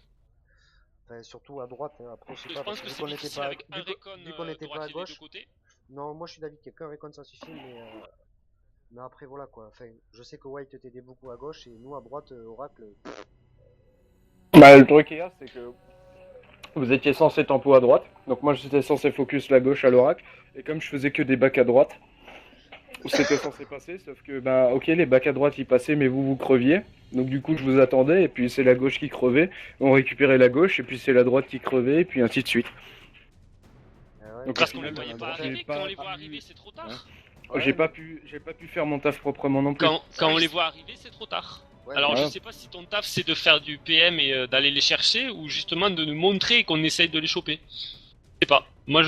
E: Enfin, surtout à droite, hein. Après, je sais
B: Je
E: pas,
B: pense
E: parce
B: que
E: vu
B: c'est
E: qu'on était
B: difficile
E: pas,
B: avec un recon
E: vu qu'on était pas à
B: d'oracler les deux
E: gauche.
B: côtés.
E: Non, moi je suis d'avis qu'il y a qu'un recon ça suffit, mais après voilà quoi. Enfin, je sais que White t'aidait beaucoup à gauche et nous à droite, Oracle.
A: Bah, le truc qu'il y a, c'est que vous étiez censé tempo à droite, donc moi j'étais censé focus la gauche à l'oracle, et comme je faisais que des bacs à droite, c'était censé passer, sauf que bah ok, les bacs à droite ils passaient, mais vous creviez, donc du coup je vous attendais, et puis c'est la gauche qui crevait, on récupérait la gauche, et puis c'est la droite qui crevait, et puis ainsi de suite.
E: Ouais,
A: Donc,
B: Parce
A: au
B: qu'on les
A: final,
B: voyait pas
A: j'ai
B: arriver.
A: pas
B: Quand on les voit
A: pu-
B: arriver, c'est trop tard.
E: ouais,
A: j'ai pas pu faire mon taf proprement non plus.
B: Quand on les voit arriver, c'est trop tard.
E: ouais,
B: Alors
A: ouais.
B: je sais pas si ton taf c'est de faire du PM et d'aller les chercher ou justement de nous montrer qu'on essaye de les choper. Je sais pas. Moi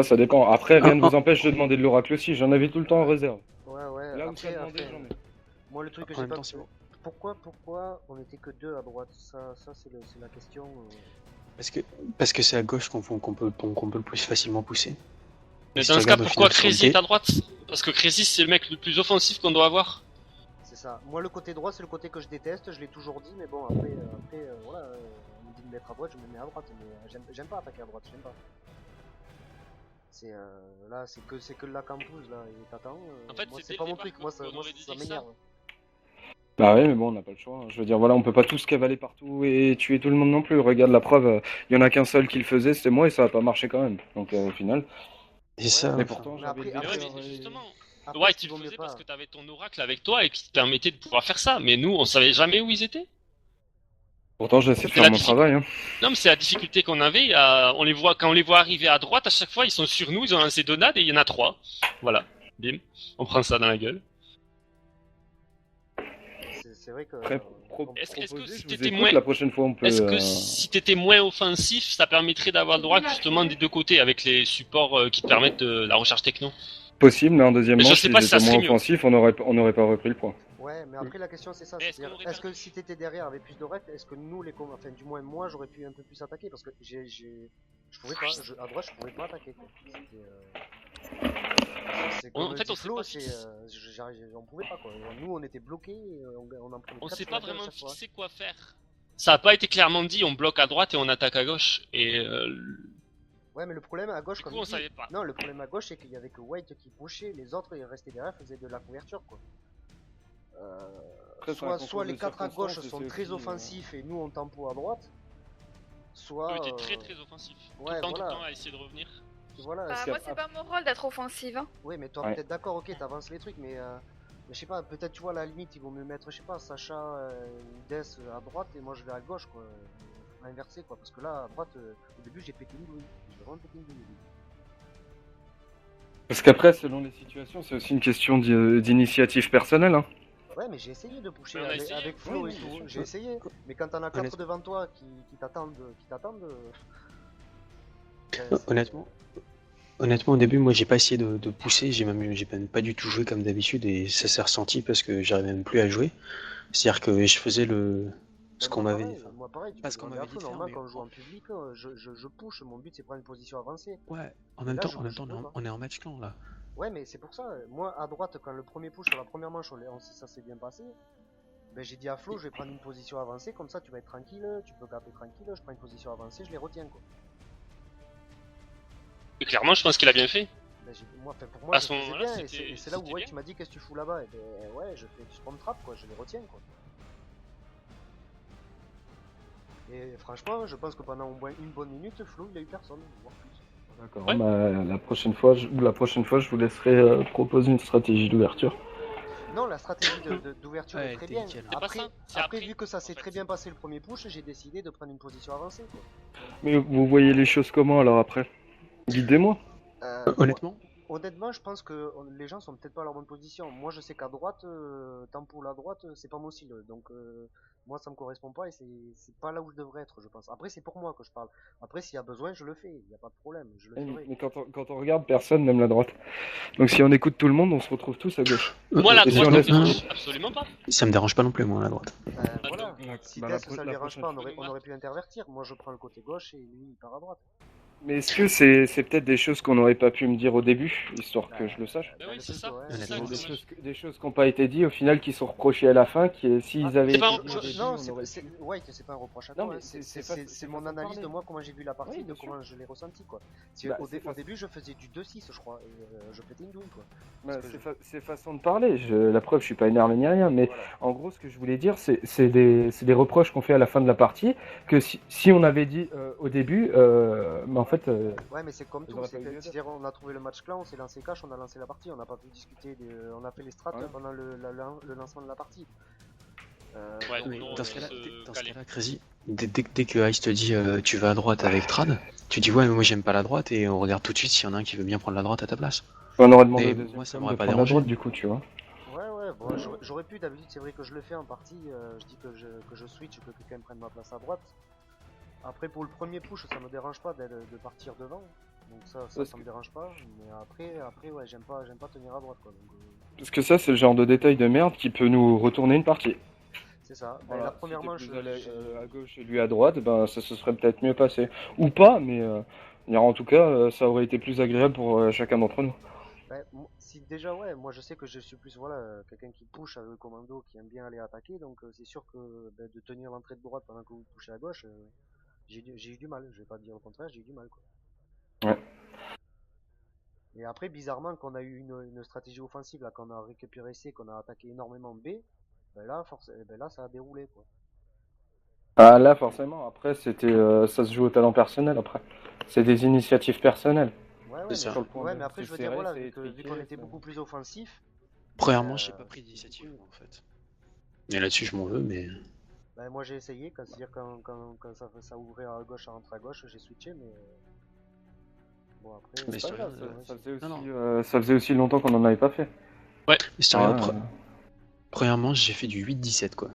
A: Ça dépend. Après, rien ne vous empêche de demander de l'oracle aussi, j'en avais tout le temps en réserve.
E: ouais.
A: Là où ça
E: Après,
A: demandait,
E: enfin,
A: j'en ai.
E: moi le truc que
F: En
E: j'ai
F: même
E: pas.
F: temps, c'est bon.
E: Pourquoi on était que deux à droite? Ça c'est la question.
F: Parce que c'est à gauche qu'on peut le plus facilement pousser.
B: Mais
F: Si
B: dans
F: tu
B: ce cas,
F: regardes au
B: pourquoi
F: final sur le
B: Crazy est
F: dé-
B: à droite? Parce que Crazy c'est le mec le plus offensif qu'on doit avoir.
E: C'est ça. Moi le côté droit c'est le côté que je déteste. Je l'ai toujours dit, mais bon après, voilà, on me dit de me mettre à droite, je me mets à droite, mais j'aime pas attaquer à droite, j'aime pas. C'est là c'est que la campus là et t'attends.
B: En fait,
E: moi
B: c'est
E: c'est
B: dès
E: pas
B: le
E: mon
B: départ
E: truc. Moi
B: qu'on aurait dû
E: ça
B: dire ça.
E: m'énerve.
A: Bah oui, mais bon, on n'a pas le choix. Je veux dire, voilà, on peut pas tous cavaler partout et tuer tout le monde non plus. Regarde la preuve, il y en a qu'un seul qui le faisait, c'était moi et ça a pas marché quand même. Donc au final.
F: C'est ça.
A: Mais
F: enfin,
A: pourtant,
E: Mais
A: j'avais
E: après-
B: Mais ouais,
A: des
B: mais
A: et-
B: justement,
E: Après,
B: ouais,
E: ce
B: tu
E: qu'il
B: le
E: vaut mieux
B: faisais
E: pas.
B: parce que t'avais ton oracle avec toi et qui te permettait de pouvoir faire ça. Mais nous, on savait jamais où ils étaient.
A: Pourtant, j'essaie de
B: C'est
A: faire
B: la
A: mon
B: difficulté.
A: travail. Hein.
B: Non, mais c'est la difficulté qu'on avait. On les voit, quand on les voit arriver à droite, à chaque fois, ils sont sur nous, ils ont lancé deux nades et il y en a trois. Voilà. Bim. On prend ça dans la gueule.
E: C'est vrai que.
A: Après,
B: Est-ce que
A: proposer,
B: si
A: je vous
B: t'étais
A: écoute,
B: moins-
A: la prochaine fois on peut.
B: Est-ce que si t'étais moins offensif, ça permettrait d'avoir le droit justement des deux côtés avec les supports qui te permettent de la recherche techno?
A: Possible, mais en deuxième
B: Mais je
A: manche,
B: sais
A: si
B: pas si ça
A: j'étais moins
B: serait mieux.
A: offensif, on aurait pas repris le point.
E: Ouais, mais après la question c'est ça.
B: Mais est-ce
E: C'est-à-dire,
B: qu'on aurait
E: est-ce que
B: perdu
E: si t'étais derrière avec plus de règles, est-ce que nous les enfin du moins moi j'aurais pu un peu plus attaquer parce que je pouvais pas, à droite je pouvais pas attaquer quoi. C'est comme
B: En fait,
E: dit
B: on sait
E: Flo,
B: pas
E: c'est
B: fixer.
E: on pouvait pas quoi. Nous on était bloqués, on en prenait
B: On
E: quatre
B: sait
E: sur
B: pas
E: la gueule à
B: vraiment
E: chaque fois.
B: fixer quoi faire. Ça a pas été clairement dit, on bloque à droite et on attaque à gauche. Et
E: Ouais, mais le problème à gauche
B: du
E: comme
B: coup, on
E: il dit-
B: savait pas.
E: Non, le problème à gauche c'est qu'il y avait que White qui pushait, les autres ils restaient derrière, faisaient de la couverture quoi.
A: Après, c'est un concours
E: Soit les
A: de
E: 4 à gauche
A: circonstances et
E: sont
A: c'est
E: très
A: aussi,
E: offensifs et nous on tempo à droite, soit.
B: On était très très offensif.
E: ouais,
B: tout le
E: voilà.
B: temps à essayer de revenir.
E: Voilà,
C: Bah,
A: Parce
C: moi,
A: qu'à-
C: c'est pas mon rôle d'être offensive. Hein.
E: oui, mais toi
A: Ouais.
E: peut-être d'accord, ok, t'avances les trucs, mais je sais pas, peut-être tu vois à la limite ils vont me mettre, je sais pas, Sacha ou Death à droite et moi je vais à gauche quoi. Faut inverser quoi, parce que là à droite, au début j'ai pété une douille. J'ai vraiment pété une douille.
A: Parce qu'après, selon les situations, c'est aussi une question d'initiative personnelle. Hein.
E: Ouais, mais j'ai essayé de pusher
B: Mais on a
E: avec,
B: essayé.
E: avec Flo
A: Oui,
E: et
A: bien
E: tout,
A: sûr.
E: j'ai essayé, mais quand t'en as 4
F: Honnêtement.
E: devant toi qui t'attendent,
F: Honnêtement, au début, moi, j'ai pas essayé de pousser, j'ai même pas du tout joué comme d'habitude et ça s'est ressenti parce que j'arrivais même plus à jouer. C'est-à-dire que je faisais ce qu'on m'avait.
E: Moi pareil, tu
F: pas
E: peux
F: ce qu'on
E: demander
F: m'avait
E: à Flo,
F: dit de faire,
E: normal
F: mais-
E: quand je joue en public, je push, mon but c'est prendre une position avancée.
F: Ouais, en
E: Et
F: même
E: là,
F: temps,
E: je
F: on
E: peux pas.
F: on est en match clan là.
E: Ouais, mais c'est pour ça, moi à droite, quand le premier push sur la première manche, ça s'est bien passé, ben j'ai dit à Flo, je vais prendre une position avancée, comme ça tu vas être tranquille, tu peux gaper tranquille, je prends une position avancée, je les retiens quoi.
B: Et clairement, je pense qu'il a bien fait.
E: Ben, pour moi,
B: À
E: je
B: ce
E: le faisais
B: moment-là,
E: bien, et
B: c'était-
E: c'est là où
B: c'était
E: ouais,
B: bien.
E: tu m'as dit qu'est-ce que tu fous là-bas, et ben ouais, je fais du spawn trap quoi, je les retiens quoi. Et franchement, je pense que pendant au moins une bonne minute, Flo il a eu personne, voire plus.
A: D'accord.
B: Ouais.
A: Bah, la prochaine fois, je vous laisserai proposer une stratégie d'ouverture.
E: Non, la stratégie d'ouverture
F: Ouais,
E: est
F: elle
E: très
F: était
E: bien.
F: nickel.
B: C'est pas
E: Après,
B: ça, c'est
E: après,
B: après,
E: vu que ça
B: en
E: s'est
B: fait.
E: très bien passé le premier push, j'ai décidé de prendre une position avancée quoi.
A: Mais vous voyez les choses comment alors après? Guidez-moi.
F: Honnêtement,
E: Honnêtement, je pense que les gens sont peut-être pas à leur bonne position. Moi, je sais qu'à droite, tempo la droite, c'est pas mon style. Donc, Moi, ça me correspond pas et c'est pas là où je devrais être, je pense. Après, c'est pour moi que je parle. Après, s'il y a besoin, je le fais. Il n'y a pas de problème, je le ferai.
A: Mais quand on regarde, personne n'aime la droite. Donc si on écoute tout le monde, on se retrouve tous à gauche.
B: Moi, la
A: Et si
B: droite,
A: on
B: ça me
A: laisse-
B: dérange absolument pas.
F: Ça me dérange pas non plus, moi, la droite.
E: Voilà.
A: La-
E: Si
A: bah,
E: Tess,
A: la-
E: ça
A: la
E: le dérange
A: prochaine
E: pas,
A: fois.
E: on aurait pu intervertir. Moi, je prends le côté gauche et lui, il part à droite.
A: Mais est-ce que c'est peut-être des choses qu'on n'aurait pas pu me dire au début, histoire que je le sache?
B: Bah oui,
E: le
B: c'est
E: truc,
B: ça.
E: ouais,
B: C'est ça,
F: Honnêtement,
B: qui est
A: Des
B: dommage.
A: des choses qui n'ont pas été dites au final, qui sont reprochées à la fin, qui s'ils avaient
B: c'est pas
A: été
B: un-
A: dit au début,
E: Non,
A: on aurait pu-
E: c'est pas un reproche à
A: Non,
E: toi.
A: mais
E: Hein.
A: c'est
E: C'est mon
A: façon de
E: analyse
A: parler.
E: de moi, comment j'ai vu la partie,
A: Oui,
E: de
A: bien sûr.
E: comment je l'ai ressenti, quoi.
A: Bah,
E: Au
A: c'est
E: début, je faisais du 2-6, je crois, et je pétais une douille, quoi.
A: Bah,
E: Parce que
A: c'est façon de parler. La preuve, je suis pas énervé ni rien, mais
E: Voilà.
A: en gros, ce que je voulais dire, c'est des reproches qu'on fait à la fin de la partie, que si on avait dit au début, mais en fait,
E: Ouais, mais c'est comme
A: Ils
E: tout.
A: auraient pas eu lieu d'être.
E: C'est-à-dire, on a trouvé le match clan, on s'est lancé cash, on a lancé la partie, on n'a pas pu discuter, on a fait les strats
A: Ouais.
E: pendant le lancement de la partie.
B: Ouais,
E: donc,
F: Mais
B: non,
F: dans ce cas-là,
B: se
F: dans ce
B: caler.
F: cas-là, Crazy, dès que Ice te dit tu vas à droite avec Trad, tu dis ouais, mais moi j'aime pas la droite et on regarde tout de suite s'il y en a un qui veut bien prendre la droite à ta place.
A: on aurait demandé
F: Mais
A: au deuxième
F: moi, ça
A: com
F: m'aurait
A: de
F: pas
A: prendre la
F: dérangé.
A: droite, du coup, tu vois.
E: ouais, bon, j'aurais pu, d'habitude, c'est vrai que je le fais en partie, je dis que je switch, que quelqu'un prenne ma place à droite. Après, pour le premier push, ça me dérange pas de partir devant. Donc
A: Parce
E: ça me dérange pas. Mais après ouais, j'aime pas tenir à droite, quoi. Donc,
A: Parce que ça, c'est le genre de détail de merde qui peut nous retourner une partie.
E: c'est ça. Ben,
A: Voilà,
E: la première
A: si t'es
E: manche,
A: plus allé, à gauche et lui à droite, ben ça se serait peut-être mieux passé. Ou pas, mais en tout cas, ça aurait été plus agréable pour chacun d'entre nous.
E: ben, si déjà, ouais, moi je sais que je suis plus, voilà, quelqu'un qui push avec le commando, qui aime bien aller attaquer. Donc c'est sûr que ben, de tenir l'entrée de droite pendant que vous pushez à gauche, j'ai eu du mal. Je vais pas te dire le contraire, j'ai eu du mal, quoi.
A: Ouais.
E: Et après, bizarrement, qu'on a eu une stratégie offensive, là, qu'on a récupéré C, qu'on a attaqué énormément B, ben là, ça a déroulé, quoi.
A: Ah là, forcément, après, ça se joue au talent personnel, après. C'est des initiatives personnelles.
E: Ouais,
F: C'est ça.
A: Sur le point
E: ouais,
A: de-
E: mais après,
A: c'est
E: je veux dire,
A: serré,
E: voilà,
A: c'est
E: vu
A: étriqué,
E: qu'on était
A: ça-
E: beaucoup plus offensif,
F: Premièrement,
E: Euh,
F: j'ai pas pris d'initiative moi, en fait. Et là-dessus, je m'en veux, mais
E: ben, moi j'ai essayé, c'est-à-dire quand ça ouvrait à gauche, à rentrer à gauche, j'ai switché, mais bon, après,
F: Mais
A: C'est
F: c'est
A: pas grave,
F: rien,
A: ça faisait
F: non,
A: aussi, ça faisait aussi longtemps qu'on en avait pas fait.
F: c'est rien.
A: Ouais,
F: Premièrement, j'ai fait du 8-17 quoi.